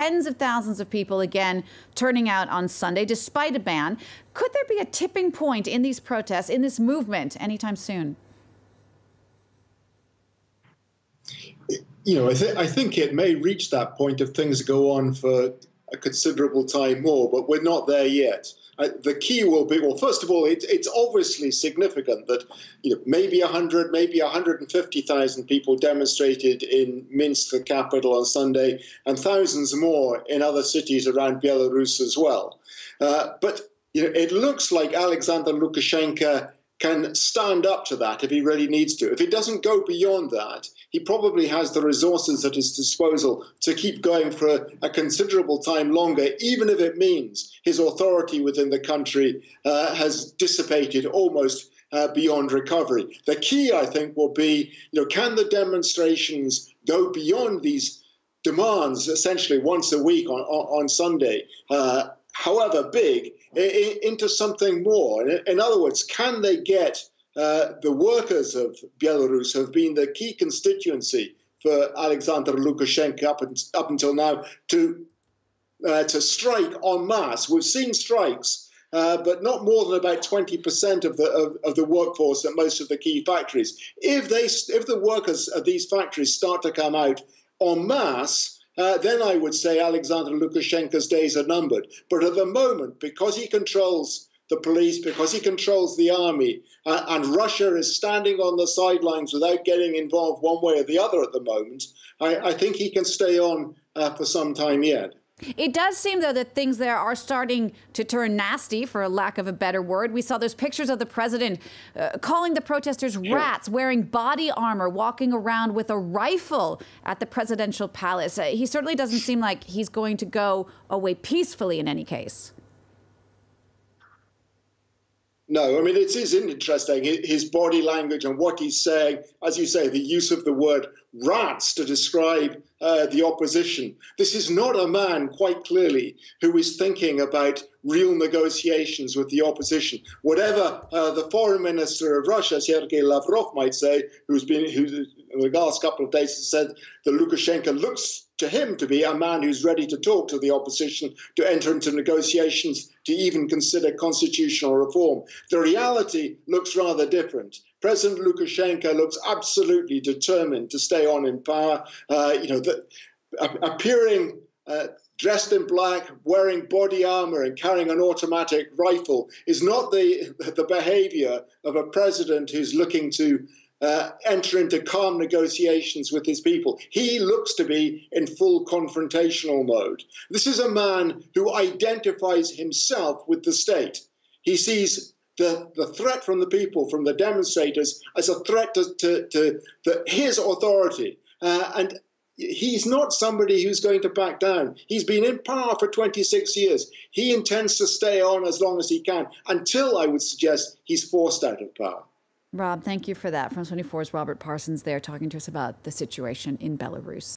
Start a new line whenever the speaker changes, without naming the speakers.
tens of thousands of people again turning out on Sunday despite a ban. Could there be a tipping point in these protests, in this movement, anytime soon?
I think it may reach that point if things go on for a considerable time more, but we're not there yet. The key will be, well, first of all, it's obviously significant that maybe 100, maybe 150,000 people demonstrated in Minsk, the capital, on Sunday, and thousands more in other cities around Belarus as well. But it looks like Alexander Lukashenko can stand up to that if he really needs to. If he doesn't go beyond that, he probably has the resources at his disposal to keep going for a considerable time longer, even if it means his authority within the country has dissipated almost beyond recovery. The key, I think, will be, can the demonstrations go beyond these demands, essentially once a week on Sunday, however big, into something more? In other words, can they get the workers of Belarus, who have been the key constituency for Alexander Lukashenko up until now, to strike en masse? We've seen strikes, but not more than about 20% of the workforce at most of the key factories. If the workers of these factories start to come out en masse, then I would say Alexander Lukashenko's days are numbered. But at the moment, because he controls the police, because he controls the army, and Russia is standing on the sidelines without getting involved one way or the other at the moment, I think he can stay on for some time yet.
It does seem, though, that things there are starting to turn nasty, for a lack of a better word. We saw those pictures of the president calling the protesters rats, wearing body armor, walking around with a rifle at the presidential palace. He certainly doesn't seem like he's going to go away peacefully in any case.
No, I mean, it is interesting, his body language and what he's saying. As you say, the use of the word rats to describe the opposition. This is not a man, quite clearly, who is thinking about real negotiations with the opposition. Whatever the foreign minister of Russia, Sergei Lavrov, might say, who in the last couple of days has said that Lukashenko looks to him to be a man who's ready to talk to the opposition, to enter into negotiations, to even consider constitutional reform. The reality looks rather different. President Lukashenko looks absolutely determined to stay on in power. Appearing dressed in black, wearing body armor and carrying an automatic rifle is not the behavior of a president who's looking to enter into calm negotiations with his people. He looks to be in full confrontational mode. This is a man who identifies himself with the state. He sees the threat from the people, from the demonstrators, as a threat to his authority. And he's not somebody who's going to back down. He's been in power for 26 years. He intends to stay on as long as he can, until, I would suggest, he's forced out of power.
Rob, thank you for that. France 24's Robert Parsons there talking to us about the situation in Belarus.